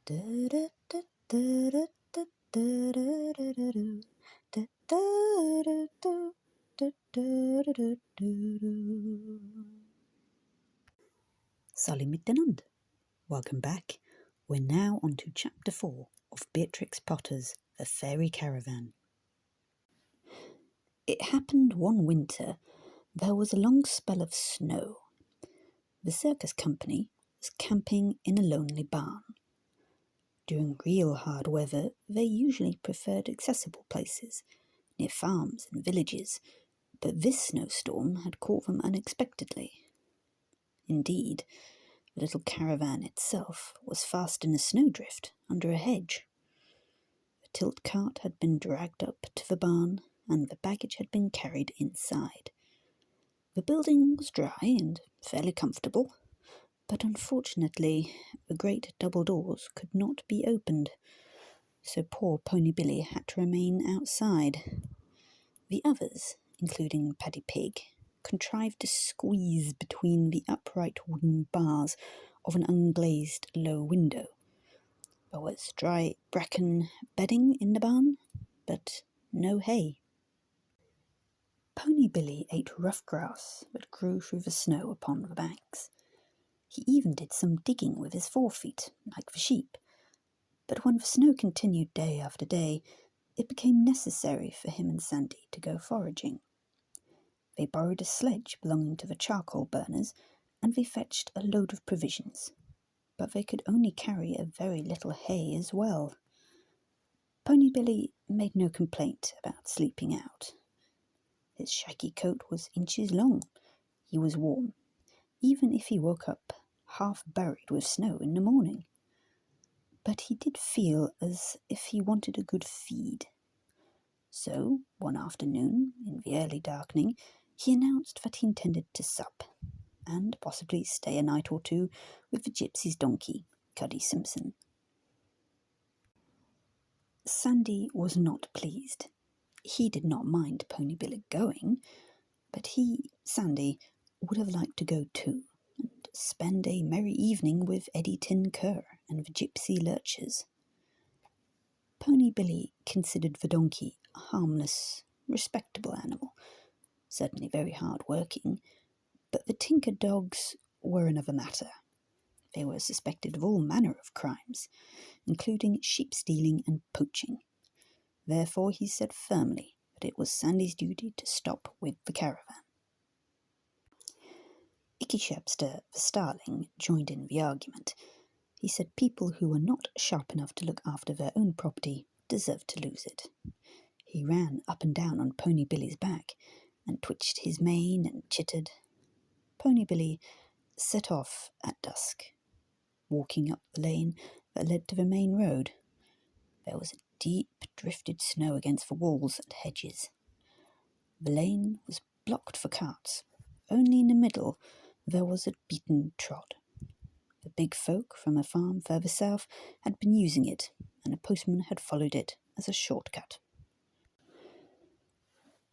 Salut miteinander. Welcome back. We're now on to Chapter 4 of Beatrix Potter's The Fairy Caravan. It happened one winter. There was a long spell of snow. The circus company was camping in a lonely barn. During real hard weather, they usually preferred accessible places, near farms and villages, but this snowstorm had caught them unexpectedly. Indeed, the little caravan itself was fast in a snowdrift under a hedge. The tilt cart had been dragged up to the barn, and the baggage had been carried inside. The building was dry and fairly comfortable, but unfortunately the great double doors could not be opened, so poor Pony Billy had to remain outside. The others, including Paddy Pig, contrived to squeeze between the upright wooden bars of an unglazed low window. There was dry bracken bedding in the barn, but no hay. Pony Billy ate rough grass that grew through the snow upon the banks. He even did some digging with his forefeet, like the sheep, but when the snow continued day after day, it became necessary for him and Sandy to go foraging. They borrowed a sledge belonging to the charcoal burners, and they fetched a load of provisions, but they could only carry a very little hay as well. Pony Billy made no complaint about sleeping out. His shaggy coat was inches long. He was warm, even if he woke up half buried with snow in the morning. But he did feel as if he wanted a good feed. So, one afternoon, in the early darkening, he announced that he intended to sup, and possibly stay a night or two with the gypsy's donkey, Cuddy Simpson. Sandy was not pleased. He did not mind Pony Billy going, but Sandy, would have liked to go too, and spend a merry evening with Eddie Tin Cur and the gypsy lurchers. Pony Billy considered the donkey a harmless, respectable animal, certainly very hard-working, but the Tinker dogs were another matter. They were suspected of all manner of crimes, including sheep-stealing and poaching. Therefore he said firmly that it was Sandy's duty to stop with the caravan. Icky Shepster, the starling, joined in the argument. He said people who were not sharp enough to look after their own property deserved to lose it. He ran up and down on Pony Billy's back, and twitched his mane and chittered. Pony Billy set off at dusk, walking up the lane that led to the main road. There was a deep drifted snow against the walls and hedges. The lane was blocked for carts. Only in the middle there was a beaten trod. The big folk from a farm further south had been using it, and a postman had followed it as a shortcut.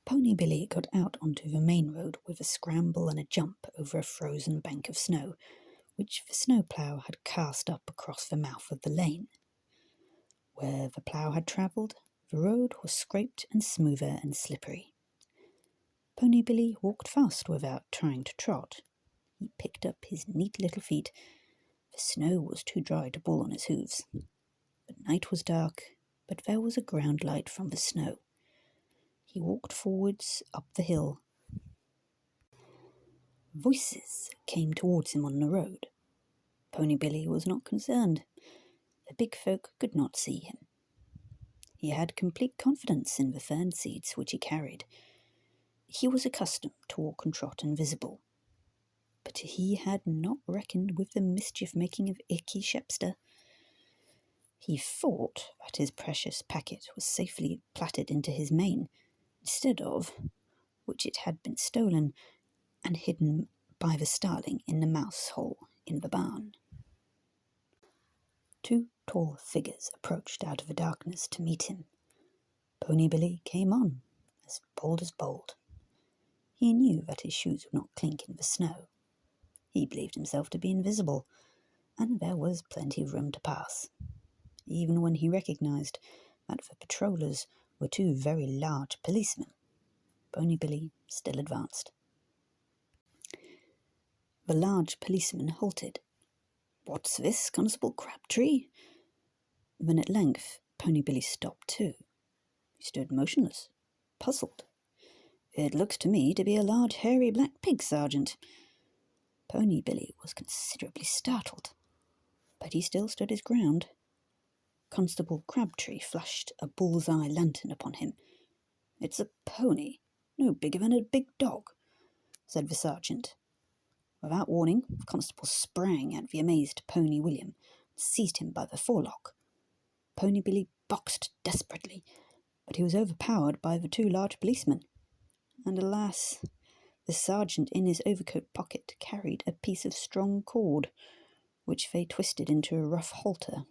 Pony Billy got out onto the main road with a scramble and a jump over a frozen bank of snow, which the snowplough had cast up across the mouth of the lane. Where the plough had travelled, the road was scraped and smoother and slippery. Pony Billy walked fast without trying to trot. He picked up his neat little feet. The snow was too dry to pull on his hooves. The night was dark, but there was a ground light from the snow. He walked forwards up the hill. Voices came towards him on the road. Pony Billy was not concerned. The big folk could not see him. He had complete confidence in the fern seeds which he carried. He was accustomed to walk and trot invisible. But he had not reckoned with the mischief-making of Icky Shepster. He thought that his precious packet was safely plaited into his mane, instead of which it had been stolen and hidden by the starling in the mouse hole in the barn. Two tall figures approached out of the darkness to meet him. Pony Billy came on, as bold. He knew that his shoes would not clink in the snow. He believed himself to be invisible, and there was plenty of room to pass. even when he recognised that the patrollers were two very large policemen. Pony Billy still advanced. The large policeman halted. "What's this, Constable Crabtree?" Then at length Pony Billy stopped too. He stood motionless, puzzled. "It looks to me to be a large hairy black pig, Sergeant." Pony Billy was considerably startled, but he still stood his ground. Constable Crabtree flashed a bull's-eye lantern upon him. "It's a pony, no bigger than a big dog," said the sergeant. Without warning, the constable sprang at the amazed Pony William and seized him by the forelock. Pony Billy boxed desperately, but he was overpowered by the two large policemen. And alas, the sergeant in his overcoat pocket carried a piece of strong cord, which they twisted into a rough halter.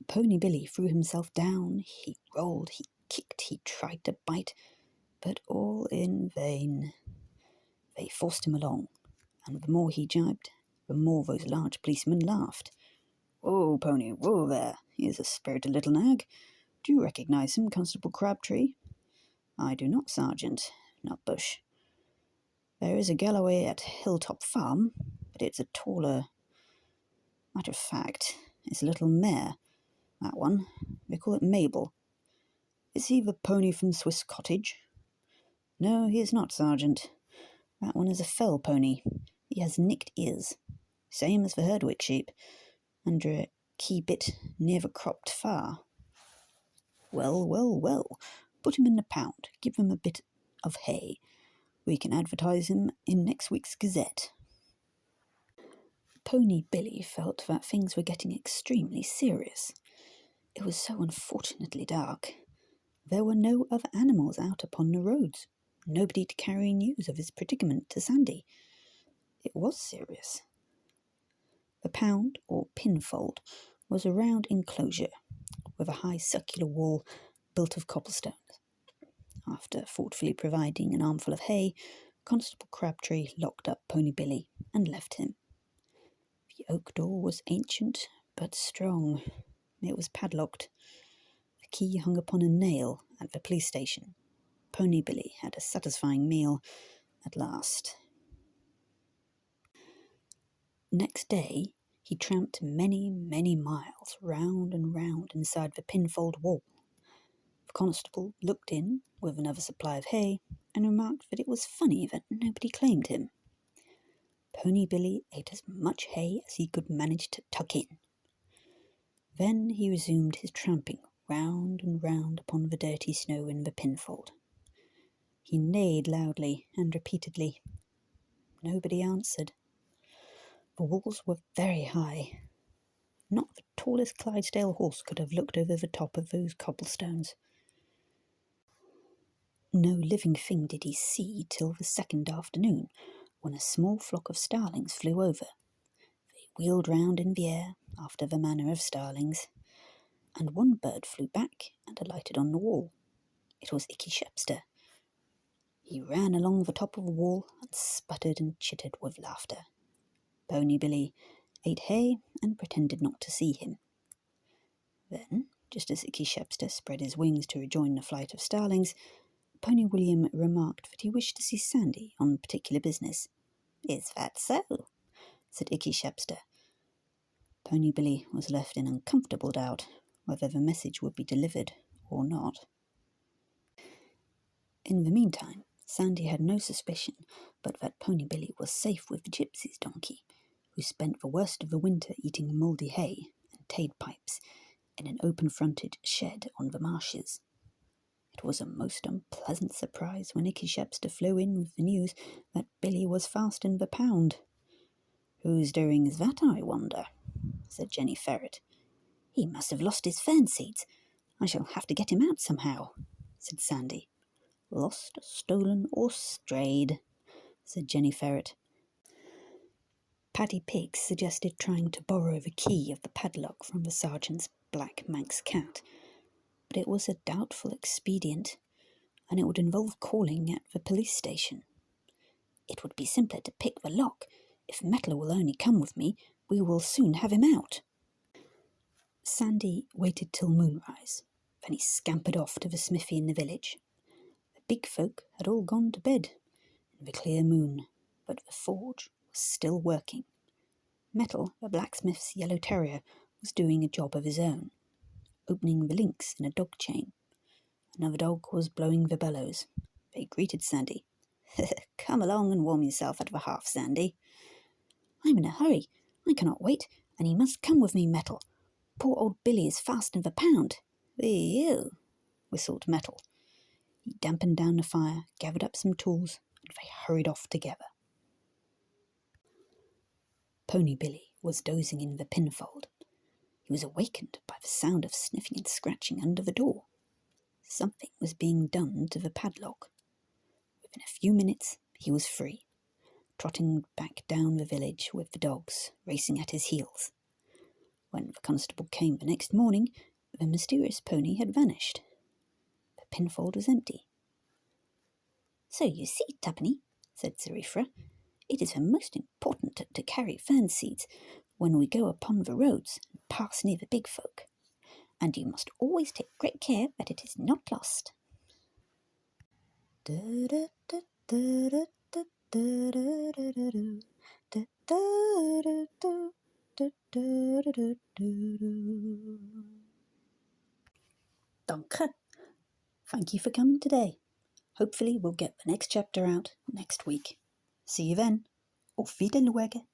Pony Billy threw himself down. He rolled, he kicked, he tried to bite, but all in vain. They forced him along, and the more he jibed, the more those large policemen laughed. "Whoa, Pony, whoa there, here's a spirited little nag. Do you recognise him, Constable Crabtree?" "I do not, Sergeant, not Bush. There is a Galloway at Hilltop Farm, but it's a taller. Matter of fact, it's a little mare, that one. They call it Mabel. Is he the pony from Swiss Cottage?" "No, he is not, Sergeant. That one is a fell pony. He has nicked ears, same as the Herdwick sheep, under a key bit near the cropped far." "Well, well, well. Put him in the pound. Give him a bit of hay. We can advertise him in next week's Gazette." Pony Billy felt that things were getting extremely serious. It was so unfortunately dark. There were no other animals out upon the roads, nobody to carry news of his predicament to Sandy. It was serious. The pound, or pinfold, was a round enclosure with a high circular wall built of cobblestones. After thoughtfully providing an armful of hay, Constable Crabtree locked up Pony Billy and left him. The oak door was ancient but strong. It was padlocked. The key hung upon a nail at the police station. Pony Billy had a satisfying meal at last. Next day, he tramped many, many miles round and round inside the pinfold wall. The constable looked in with another supply of hay and remarked that it was funny that nobody claimed him. Pony Billy ate as much hay as he could manage to tuck in. Then he resumed his tramping round and round upon the dirty snow in the pinfold. He neighed loudly and repeatedly. Nobody answered. The walls were very high. Not the tallest Clydesdale horse could have looked over the top of those cobblestones. No living thing did he see till the second afternoon, when a small flock of starlings flew over. They wheeled round in the air, after the manner of starlings, and one bird flew back and alighted on the wall. It was Icky Shepster. He ran along the top of the wall and sputtered and chittered with laughter. Pony Billy ate hay and pretended not to see him. Then, just as Icky Shepster spread his wings to rejoin the flight of starlings, Pony William remarked that he wished to see Sandy on particular business. "Is that so?" said Icky Shepster. Pony Billy was left in uncomfortable doubt whether the message would be delivered or not. In the meantime, Sandy had no suspicion but that Pony Billy was safe with the gypsy's donkey, who spent the worst of the winter eating mouldy hay and tade pipes in an open-fronted shed on the marshes. It was a most unpleasant surprise when Icky Shepster flew in with the news that Billy was fast in the pound. "Whose doing is that, I wonder?" said Jenny Ferret. "He must have lost his fern seeds. I shall have to get him out somehow," said Sandy. "Lost, stolen, or strayed," said Jenny Ferret. Paddy Pig suggested trying to borrow the key of the padlock from the sergeant's black Manx cat, but it was a doubtful expedient, and it would involve calling at the police station. "It would be simpler to pick the lock. If Mettler will only come with me, we will soon have him out." Sandy waited till moonrise, then he scampered off to the smithy in the village. The big folk had all gone to bed in the clear moon, but the forge was still working. Metal, the blacksmith's yellow terrier, was doing a job of his own, opening the links in a dog chain. Another dog was blowing the bellows. They greeted Sandy. "Come along and warm yourself at the hearth, Sandy." "I'm in a hurry. I cannot wait, and you must come with me, Metal. Poor old Billy is fast in the pound." "Ew," whistled Metal. He dampened down the fire, gathered up some tools, and they hurried off together. Pony Billy was dozing in the pinfold. He was awakened by the sound of sniffing and scratching under the door. Something was being done to the padlock. Within a few minutes he was free, trotting back down the village with the dogs racing at his heels. When the constable came the next morning, the mysterious pony had vanished. The pinfold was empty. "So you see, Tuppenny," said Zarifra, "it is most important to carry fern seeds when we go upon the roads and pass near the big folk. And you must always take great care that it is not lost." Danke. Thank you for coming today. Hopefully we'll get the next chapter out next week. See you then. Auf Wiedersehen.